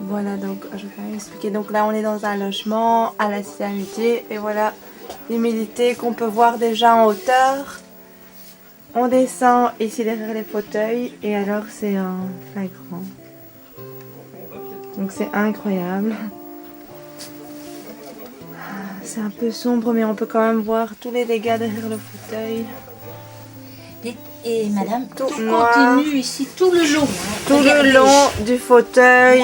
Voilà, donc je vais quand même expliquer. Donc là, on est dans un logement à la Cité Amitié. Et voilà l'humidité qu'on peut voir déjà en hauteur. On descend ici derrière les fauteuils. Et alors, c'est un flagrant. Donc c'est incroyable. C'est un peu sombre, mais on peut quand même voir tous les dégâts derrière le fauteuil. Et madame, tout noir. continue ici tout le long. Tout Regardez. le long du fauteuil.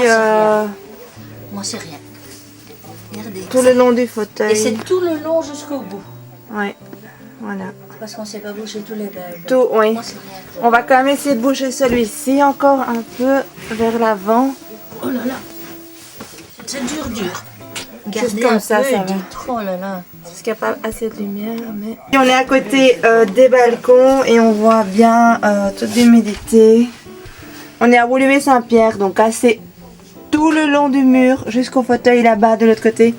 Moi, c'est rien. Regardez. Tout le long du fauteuil. Et c'est tout le long jusqu'au bout. Ouais, voilà. Parce qu'on ne sait pas bouger tous les meubles. Tout, oui. Moi, c'est rien. On va quand même essayer de bouger celui-ci encore un peu vers l'avant. Oh là là. C'est dur. Juste comme ça, ça va. Oh là là. Parce qu'il n'y a pas assez de lumière. Mais... Et on est à côté des balcons et on voit bien toute l'humidité. On est à Woluwe-Saint-Pierre, donc assez tout le long du mur jusqu'au fauteuil là-bas de l'autre côté.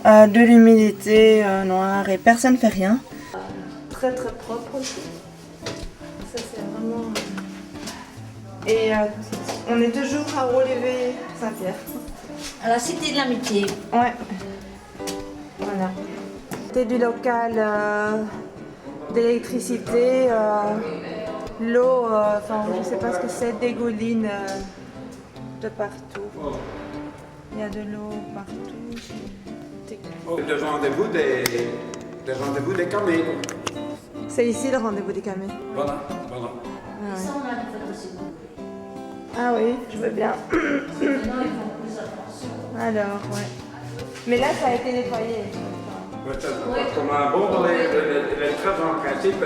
De l'humidité noire et personne ne fait rien. Très très propre aussi. Ça c'est vraiment... Et on est toujours à Woluwe-Saint-Pierre. À la Cité de l'Amitié. Ouais. Voilà. C'était du local d'électricité, l'eau, enfin je sais pas ce que c'est, dégouline de partout. Il y a de l'eau partout. Le rendez-vous des camés. C'est ici le rendez-vous des camés. Voilà. Ah, ouais. Ça, on a fait aussi. Ah oui, je veux bien. Maintenant, ils font plus attention. Alors, ouais. Mais là, ça a été nettoyé. Comme un bon, les traces en principe,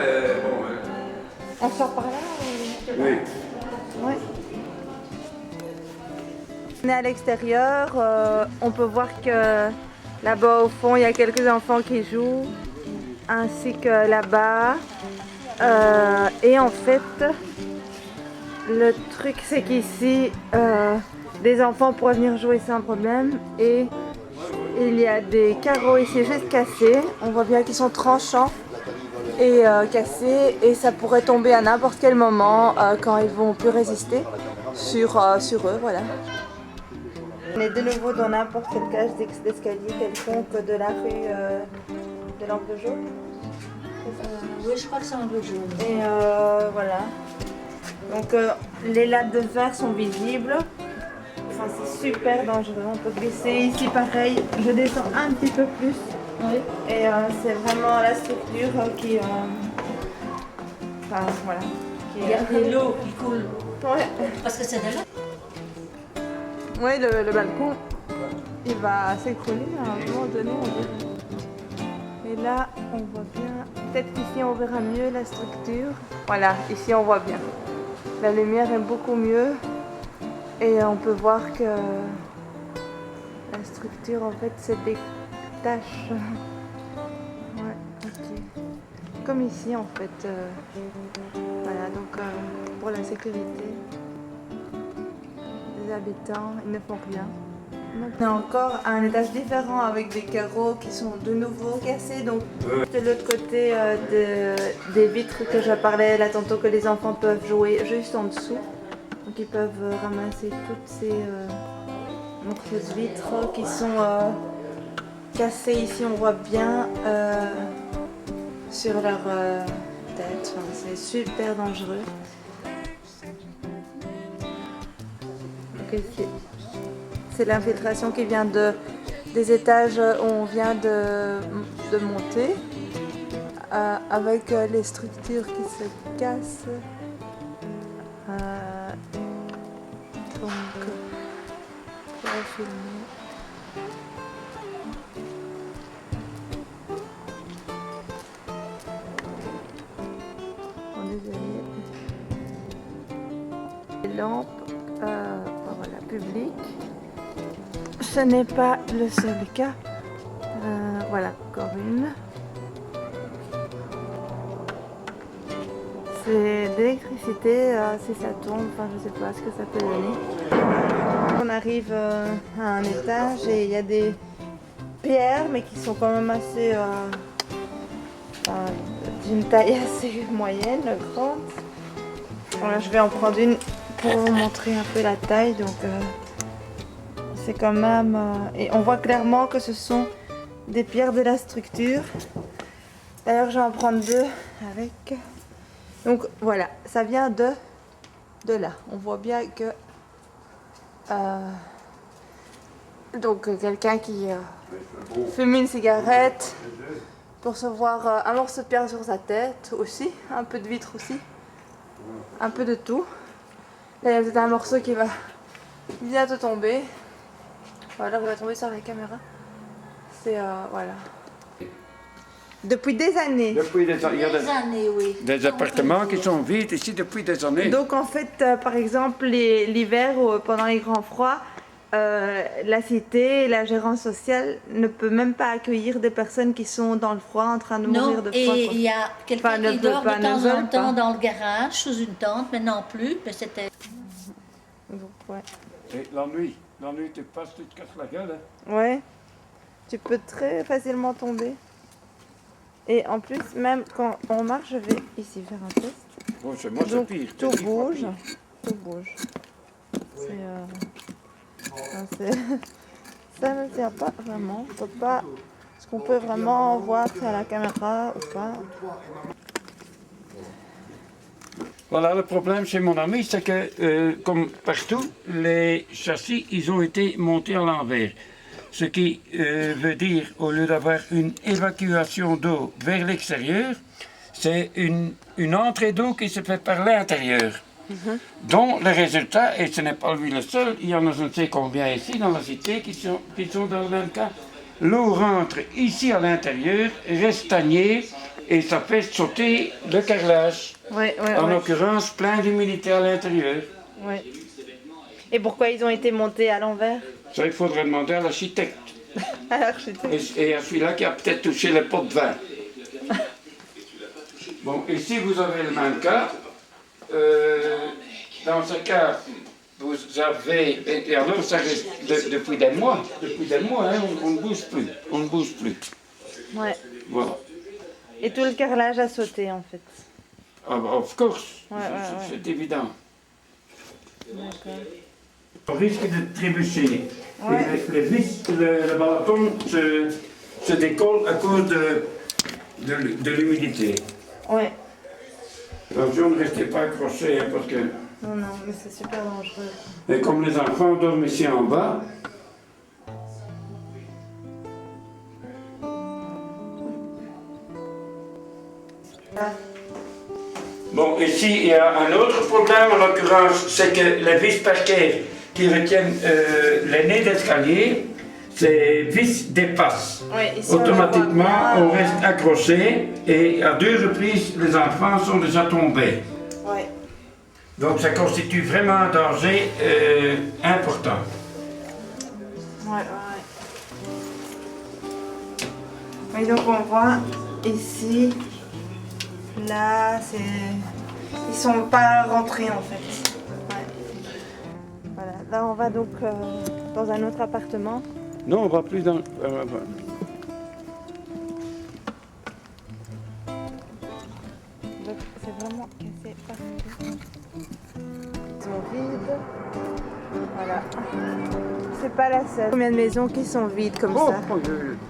On sort par là ou... oui. Ouais. On est à l'extérieur, on peut voir que là-bas au fond il y a quelques enfants qui jouent, ainsi que là-bas. Et en fait, le truc c'est qu'ici, des enfants pourraient venir jouer sans problème. Et il y a des carreaux ici juste cassés, on voit bien qu'ils sont tranchants et cassés. Et ça pourrait tomber à n'importe quel moment quand ils vont plus résister sur eux, voilà. On est de nouveau dans n'importe quelle cage d'escalier quelconque de la rue de l'Angle Jaune. Oui, je crois que c'est un peu jaune. Et voilà. Donc les lattes de verre sont visibles. Enfin, c'est super dangereux. On peut glisser ici pareil. Je descends un petit peu plus. Oui. Et c'est vraiment la structure qui... Enfin voilà. Regardez l'eau qui coule. Ouais. Parce que c'est de là. Oui, le balcon, il va s'écrouler à un moment donné, on dirait. Et là, on voit bien, peut-être qu'ici on verra mieux la structure. Voilà, ici on voit bien. La lumière est beaucoup mieux et on peut voir que la structure en fait se détache. Ouais, ok. Comme ici en fait. Voilà, donc pour la sécurité des habitants, ils ne font rien. On est encore à un étage différent avec des carreaux qui sont de nouveau cassés. Donc de l'autre côté des vitres que je parlais là tantôt, que les enfants peuvent jouer juste en dessous. Donc ils peuvent ramasser toutes ces morceaux de vitres qui sont cassés. Ici on voit bien sur leur tête. Enfin, c'est super dangereux. C'est l'infiltration qui vient des étages où on vient de monter, avec les structures qui se cassent. Donc, on va filmer. Bon, désolé. Les lampes. Voilà, public. Ce n'est pas le seul cas. Voilà, encore une. C'est d'électricité, si ça tombe, enfin je sais pas ce que ça peut donner. On arrive à un étage et il y a des pierres, mais qui sont quand même assez... d'une taille assez moyenne, grande. Voilà, je vais en prendre une pour vous montrer un peu la taille. Donc c'est quand même... et on voit clairement que ce sont des pierres de la structure. D'ailleurs, je vais en prendre 2 avec. Donc voilà, ça vient de là. On voit bien que... donc quelqu'un qui fume une cigarette pour se voir un morceau de pierre sur sa tête aussi, un peu de vitre aussi, un peu de tout. Là, il y a peut-être un morceau qui va bientôt tomber. Voilà, il va tomber sur la caméra. C'est voilà. Depuis des années. Depuis des années, il y a Des années, oui. des appartements qui sont vides ici depuis des années. Donc en fait, par exemple, l'hiver, pendant les grands froids, la cité, la gérance sociale ne peut même pas accueillir des personnes qui sont dans le froid en train de mourir de froid. Et quoi. il y a quelqu'un Enfin, ne qui peut dort pas, de ne temps veulent en temps pas. dans le garage, sous une tente, maintenant plus, mais c'était... Donc, ouais. Et la nuit, tu passes, tu te casses la gueule. Hein. Ouais, tu peux très facilement tomber. Et en plus, même quand on marche, je vais ici faire un test. Bon, chez moi, c'est Donc pire. tout c'est 10 fois bouge, pire. tout bouge. Ça ne tient pas vraiment. On peut pas. Est-ce qu'on peut vraiment voir si à la caméra ou pas? Voilà, le problème chez mon ami, c'est que, comme partout, les châssis, ils ont été montés à l'envers. Ce qui veut dire, au lieu d'avoir une évacuation d'eau vers l'extérieur, c'est une entrée d'eau qui se fait par l'intérieur. Dont le résultat, et ce n'est pas lui le seul, il y en a je ne sais combien ici dans la cité qui sont dans le même cas. L'eau rentre ici à l'intérieur, reste stagnée et ça fait sauter le carrelage. Ouais, En l'occurrence, plein d'humidité à l'intérieur. Ouais. Et pourquoi ils ont été montés à l'envers? Ça, il faudrait demander à l'architecte. À l'architecte. Et à celui-là qui a peut-être touché le pot de vin. Bon, ici vous avez le même cas. Dans ce cas, vous avez... Et alors ça reste depuis des mois, hein, on ne bouge plus. On ne bouge plus. Ouais. Voilà. Et tout le carrelage a sauté en fait. Of course, Ouais. c'est évident. D'accord. On risque de trébucher. Ouais. Et les vis, le balaton se décolle à cause de l'humidité. Ouais. Attention, ne restez pas accrochés, hein, parce que... Non, mais c'est super dangereux. Et comme les enfants dorment ici en bas, bon, ici il y a un autre problème en l'occurrence, c'est que les vis parquets qui retiennent les nez d'escalier, ces vis dépassent. Ouais, ici, on le voit Automatiquement, bien. on reste accroché et à 2 reprises, les enfants sont déjà tombés. Ouais. Donc ça constitue vraiment un danger important. Ouais. Oui, donc on voit ici, là, c'est... Ils sont pas rentrés en fait. Ouais. Voilà, là on va donc dans un autre appartement. Non, on va plus dans... Donc c'est vraiment cassé partout. Ils sont vides. Voilà. C'est pas la seule. Combien de maisons qui sont vides comme Oh, ça?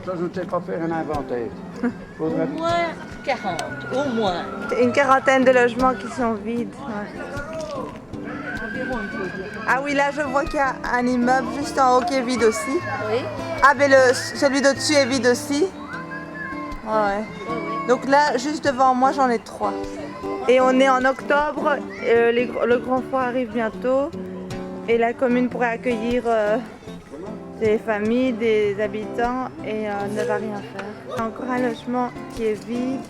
ça je ne sais pas faire un inventaire. Au moins 40, au moins. Une quarantaine de logements qui sont vides. Ouais. Environ, on peut dire. Ah oui, là je vois qu'il y a un immeuble juste en haut qui est vide aussi. Oui. Ah mais celui de-dessus est vide aussi. Ouais. Donc là, juste devant moi, j'en ai 3. Et on est en octobre, le grand froid arrive bientôt. Et la commune pourrait accueillir des familles, des habitants et ne va rien faire. Encore un logement qui est vide.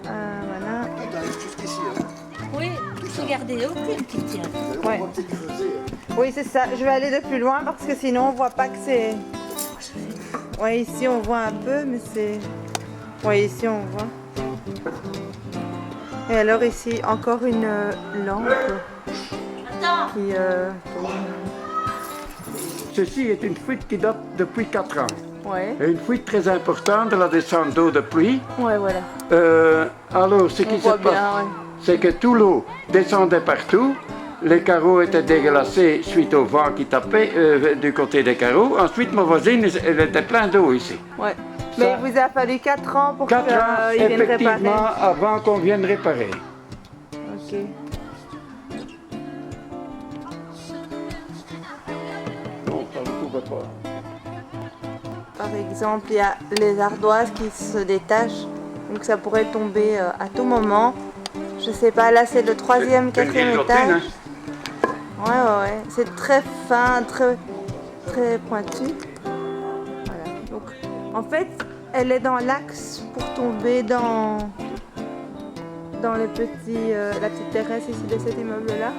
Voilà. Oui, regardez, aucune qui tient. Ouais. Oui, c'est ça. Je vais aller de plus loin parce que sinon on voit pas que c'est... Ouais, ici on voit un peu, mais c'est... Ouais, ici on voit. Et alors ici, encore une lampe Attends. qui tourne. Ceci est une fuite qui date depuis 4 ans. Ouais. Et une fuite très importante de la descente d'eau de pluie. Ouais, voilà. Alors, ce On qui se voit passe, bien, ouais. c'est que tout l'eau descendait partout Les carreaux étaient déglacés suite au vent qui tapait du côté des carreaux. Ensuite, ma voisine, elle était pleine d'eau ici. Ouais. Mais il vous a fallu 4 ans pour 4 ans, qu'ils viennent réparer. effectivement, avant qu'on vienne réparer. Ok. Non, ça ne couvre pas. Par exemple, il y a les ardoises qui se détachent, donc ça pourrait tomber à tout moment. Je sais pas, là c'est le 3e, 4e étage. Ouais. C'est très fin, très pointu. Voilà. Donc, en fait, elle est dans l'axe pour tomber dans la petite terrasse ici de cet immeuble-là.